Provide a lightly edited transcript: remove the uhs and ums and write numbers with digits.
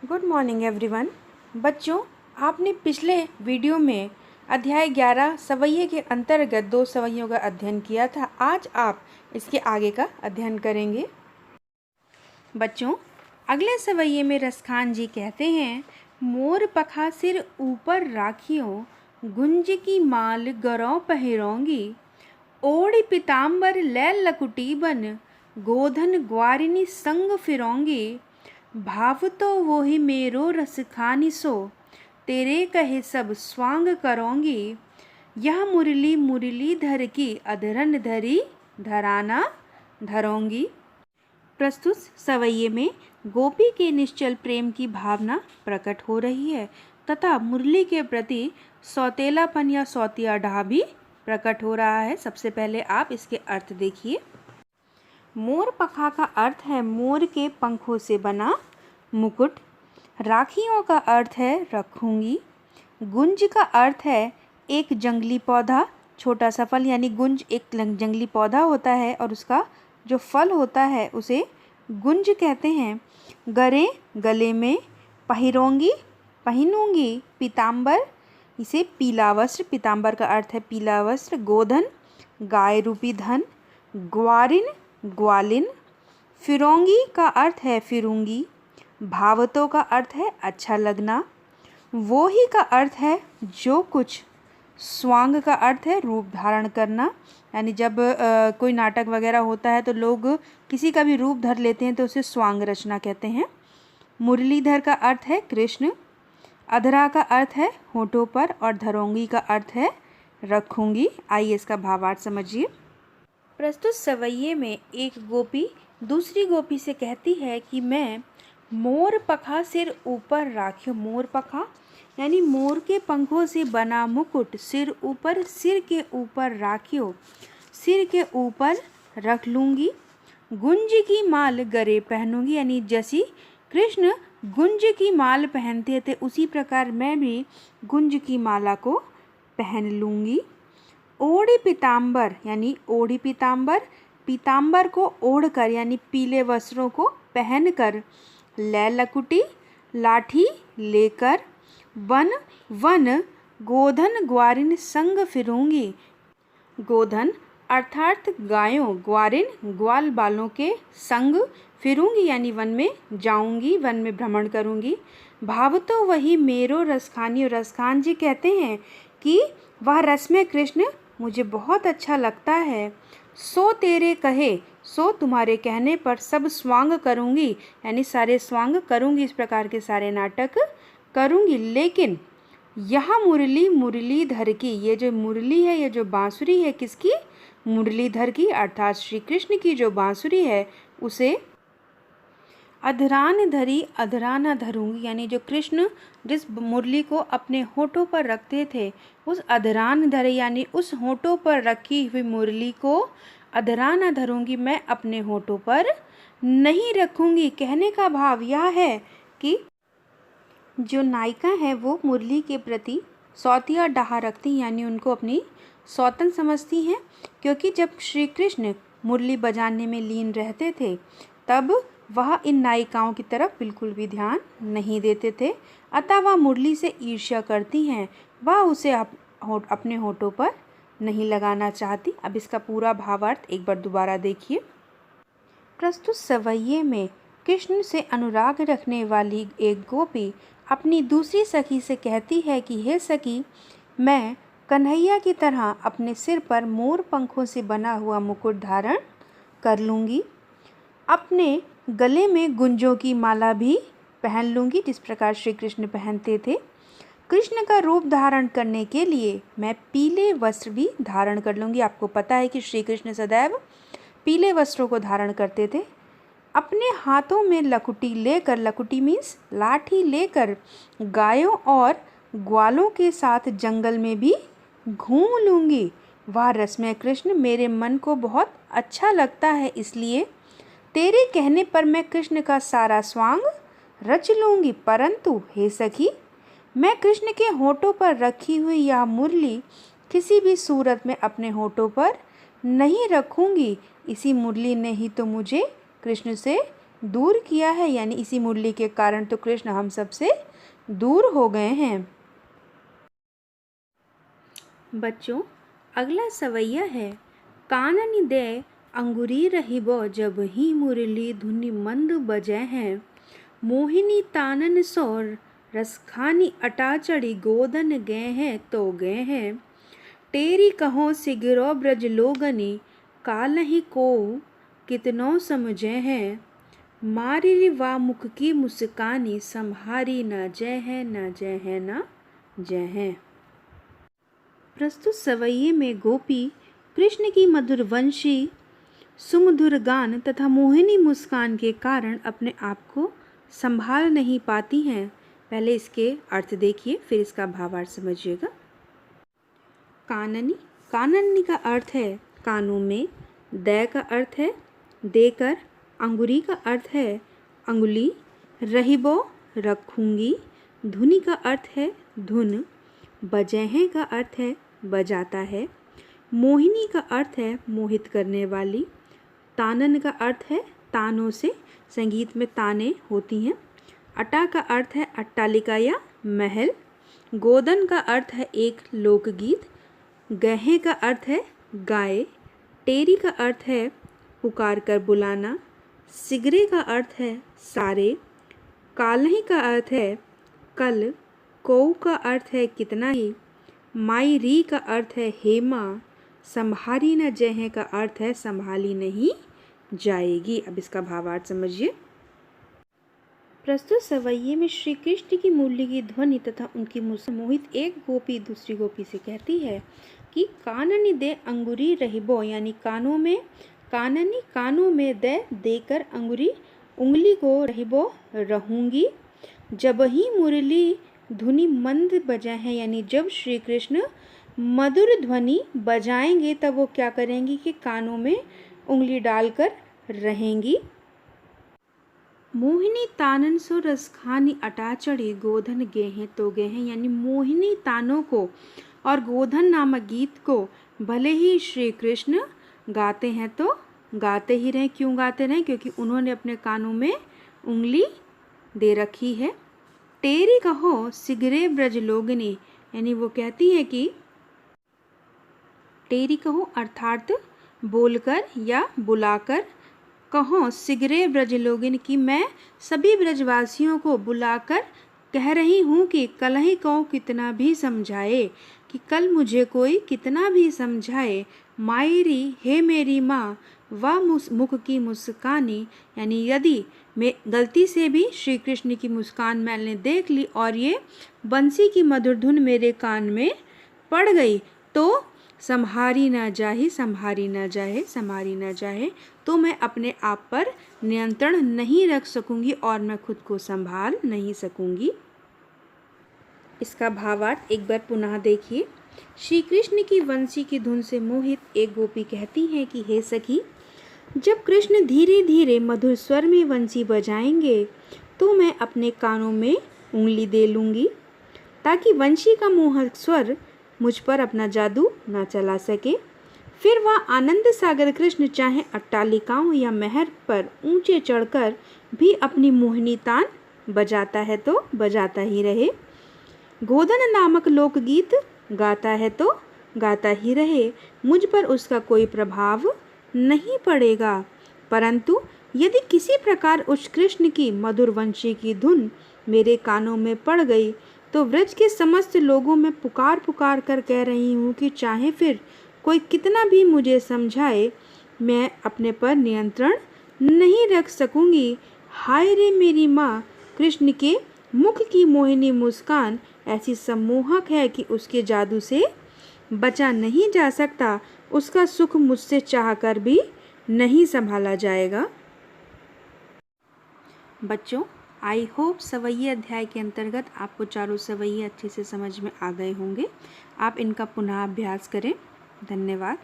Good morning everyone. बच्चों, आपने पिछले वीडियो में अध्याय 11 सवैये के अंतर्गत 2 सवैयों का अध्ययन किया था। आज आप इसके आगे का अध्ययन करेंगे। बच्चों, अगले सवैये में रसखान जी कहते हैं, मोर पखा सिर ऊपर राखियो, गुंज की माल गरौ पहिरोंगी, ओढ़ पीताम्बर लै लकुटी बन, गोधन ग्वारिनी संग फिरोंगी, भाव तो वो ही मेरो रस खानी सो, तेरे कहे सब स्वांग करोंगी, यह मुरली मुरली धर की अधरन धरी धराना धरोंगी। प्रस्तुत सवैये में गोपी के निश्चल प्रेम की भावना प्रकट हो रही है तथा मुरली के प्रति सौतेलापन या सौतिया ढाह भी प्रकट हो रहा है। सबसे पहले आप इसके अर्थ देखिए। मोर पखा का अर्थ है मोर के पंखों से बना मुकुट। राखियों का अर्थ है रखूंगी। गुंज का अर्थ है एक जंगली पौधा, छोटा सा फल, यानी गुंज एक जंगली पौधा होता है और उसका जो फल होता है उसे गुंज कहते हैं। गरे गले में, पहिरोंगी पहनूंगी, पीताम्बर इसे पीला वस्त्र, पीताम्बर का अर्थ है पीला वस्त्र। गोधन गाय रूपी धन, ग्वारिन ग्वालिन, फिरोंगी का अर्थ है फिरूंगी, भावतों का अर्थ है अच्छा लगना, वो ही का अर्थ है जो कुछ, स्वांग का अर्थ है रूप धारण करना, यानी जब कोई नाटक वगैरह होता है तो लोग किसी का भी रूप धर लेते हैं तो उसे स्वांग रचना कहते हैं। मुरलीधर का अर्थ है कृष्ण, अधरा का अर्थ है होठों पर और धरोंगी का अर्थ है रखूंगी। आइए इसका भावार्थ समझिए। प्रस्तुत सवैये में एक गोपी दूसरी गोपी से कहती है कि मैं मोर पखा सिर ऊपर राखियो। मोर पखा यानी मोर के पंखों से बना मुकुट सिर ऊपर, सिर के ऊपर राखियो, सिर के ऊपर रख लूँगी। गुंज की माल गरे पहनूंगी, यानी जैसी कृष्ण गुंज की माल पहनते थे उसी प्रकार मैं भी गुंज की माला को पहन लूँगी। ओढ़ी पीताम्बर यानी ओढ़ी पीताम्बर, पीताम्बर को ओढ़कर यानी पीले वस्त्रों को पहनकर, लै लकुटी लाठी लेकर, वन वन गोधन ग्वारिन संग फिरूंगी। गोधन अर्थात गायों, ग्वारिन ग्वाल बालों के संग, फिरूंगी यानी वन में जाऊंगी, वन में भ्रमण करूंगी। भाव तो वही मेरो रसखानी। और रसखान जी कहते हैं कि वह रस में कृष्ण मुझे बहुत अच्छा लगता है। सो तेरे कहे, सो तुम्हारे कहने पर सब स्वांग करूंगी, यानी सारे स्वांग करूंगी, इस प्रकार के सारे नाटक करूंगी। लेकिन यह मुरली मुरलीधर की, ये जो मुरली है, ये जो बांसुरी है, किसकी? मुरलीधर की, अर्थात श्री कृष्ण की जो बांसुरी है उसे अधरान धरी अधराना धरूंगी, यानी जो कृष्ण जिस मुरली को अपने होठों पर रखते थे उस अधरान धरे यानी उस होठों पर रखी हुई मुरली को अधराना धरूंगी, मैं अपने होठों पर नहीं रखूंगी। कहने का भाव यह है कि जो नायिका है वो मुरली के प्रति सौतिया डाह रखती, यानी उनको अपनी सौतन समझती हैं, क्योंकि जब श्री कृष्ण मुरली बजाने में लीन रहते थे तब वह इन नायिकाओं की तरफ बिल्कुल भी ध्यान नहीं देते थे, अतः वह मुरली से ईर्ष्या करती हैं, वह उसे अपने होठों पर नहीं लगाना चाहती। अब इसका पूरा भावार्थ एक बार दोबारा देखिए। प्रस्तुत सवैये में कृष्ण से अनुराग रखने वाली एक गोपी अपनी दूसरी सखी से कहती है कि हे सखी, मैं कन्हैया की तरह अपने सिर पर मोर पंखों से बना हुआ मुकुट धारण कर लूँगी, अपने गले में गुंजों की माला भी पहन लूँगी जिस प्रकार श्री कृष्ण पहनते थे। कृष्ण का रूप धारण करने के लिए मैं पीले वस्त्र भी धारण कर लूँगी। आपको पता है कि श्री कृष्ण सदैव पीले वस्त्रों को धारण करते थे। अपने हाथों में लकुटी लेकर, लकुटी मीन्स लाठी लेकर, गायों और ग्वालों के साथ जंगल में भी घूम लूँगी। वह रसमय कृष्ण मेरे मन को बहुत अच्छा लगता है, इसलिए तेरे कहने पर मैं कृष्ण का सारा स्वांग रच लूँगी। परंतु हे सखी, मैं कृष्ण के होठों पर रखी हुई यह मुरली किसी भी सूरत में अपने होठों पर नहीं रखूँगी। इसी मुरली ने ही तो मुझे कृष्ण से दूर किया है, यानी इसी मुरली के कारण तो कृष्ण हम सबसे दूर हो गए हैं। बच्चों, अगला सवैया है कानन दे अंगुरी रहिबो जब ही मुरली धुनि मंद बजे हैं। मोहिनी तानन सोर रसखानी अटा चढ़ी गोदन गए हैं तो गए हैं। तेरी कहो सिगरो ब्रज लोगनी कालही को कितनो समझे हैं। मारी वा मुख की मुस्कानी संहारी न जय है न जय है न जय है। प्रस्तुत सवैये में गोपी कृष्ण की मधुर वंशी सुमधुर गान तथा मोहिनी मुस्कान के कारण अपने आप को संभाल नहीं पाती हैं। पहले इसके अर्थ देखिए, फिर इसका भावार्थ समझिएगा। काननी, काननी का अर्थ है कानों में, दय का अर्थ है देकर, अंगुरी का अर्थ है अंगुली, रहिबो रखूंगी, धुनि का अर्थ है धुन, बजह का अर्थ है बजाता है, मोहिनी का अर्थ है मोहित करने वाली, तानन का अर्थ है तानों से संगीत में ताने होती हैं, अटा का अर्थ है अट्टालिका या महल, गोदन का अर्थ है एक लोकगीत, गहे का अर्थ है गाय, टेरी का अर्थ है पुकार कर बुलाना, सिगरे का अर्थ है सारे, कालही का अर्थ है कल, कौ का अर्थ है कितना ही, माई री का अर्थ है हेमा, संभारी न जय का अर्थ है संभाली नहीं जाएगी। अब इसका भावार्थ समझिए। प्रस्तुत सवैये में श्री कृष्ण की मुरली की ध्वनि तथा उनकी मोहित एक गोपी दूसरी गोपी से कहती है कि काननी दे अंगुरी रहिबो, यानी कानों में, काननी कानों में दे देकर अंगुरी उंगली को रहिबो रहूंगी, जब ही मुरली धुनि मंद बजा है, यानी जब श्री कृष्ण मधुर ध्वनि बजाएंगे तब वो क्या करेंगी कि कानों में उंगली डालकर रहेंगी। मोहिनी तानन सो रसखानी अटा चढ़े गोधन गेहे तो गेहे, यानी मोहिनी तानों को और गोधन नामक गीत को भले ही श्री कृष्ण गाते हैं तो गाते ही रहें। क्यों गाते रहें? क्योंकि उन्होंने अपने कानों में उंगली दे रखी है। तेरी कहो सिगरे ब्रज लोगनी, यानी वो कहती है कि तेरी कहो अर्थात बोलकर या बुलाकर, कहो सिगरे ब्रज लोगिन की मैं सभी ब्रजवासियों को बुलाकर कह रही हूँ कि कल ही कहो कितना भी समझाए, कि कल मुझे कोई कितना भी समझाए, मायरी हे मेरी माँ व मुख की मुस्कानी, यानी यदि मैं गलती से भी श्री कृष्ण की मुस्कान मैंने देख ली और ये बंसी की मधुर धुन मेरे कान में पड़ गई तो संहारी न जाए, संहारी न जाए, संहारी न जाए, तो मैं अपने आप पर नियंत्रण नहीं रख सकूंगी और मैं खुद को संभाल नहीं सकूंगी। इसका भावार्थ एक बार पुनः देखिए। श्री कृष्ण की वंशी की धुन से मोहित एक गोपी कहती है कि हे सखी, जब कृष्ण धीरे धीरे मधुर स्वर में वंशी बजाएंगे तो मैं अपने कानों में उंगली दे लूँगी ताकि वंशी का मोहक स्वर मुझ पर अपना जादू न चला सके। फिर वह आनंद सागर कृष्ण चाहे अट्टालिकाओं या महल पर ऊंचे चढ़कर भी अपनी मोहिनी तान बजाता है तो बजाता ही रहे, गोदन नामक लोकगीत गाता है तो गाता ही रहे, मुझ पर उसका कोई प्रभाव नहीं पड़ेगा। परंतु यदि किसी प्रकार उस कृष्ण की मधुर वंशी की धुन मेरे कानों में पड़ गई तो व्रज के समस्त लोगों में पुकार पुकार कर कह रही हूँ कि चाहे फिर कोई कितना भी मुझे समझाए, मैं अपने पर नियंत्रण नहीं रख सकूँगी। हाय रे मेरी माँ, कृष्ण के मुख की मोहिनी मुस्कान ऐसी सम्मोहक है कि उसके जादू से बचा नहीं जा सकता, उसका सुख मुझसे चाहकर भी नहीं संभाला जाएगा। बच्चों, आई होप सवैये अध्याय के अंतर्गत आपको चारों सवैये अच्छे से समझ में आ गए होंगे। आप इनका पुनः अभ्यास करें। धन्यवाद।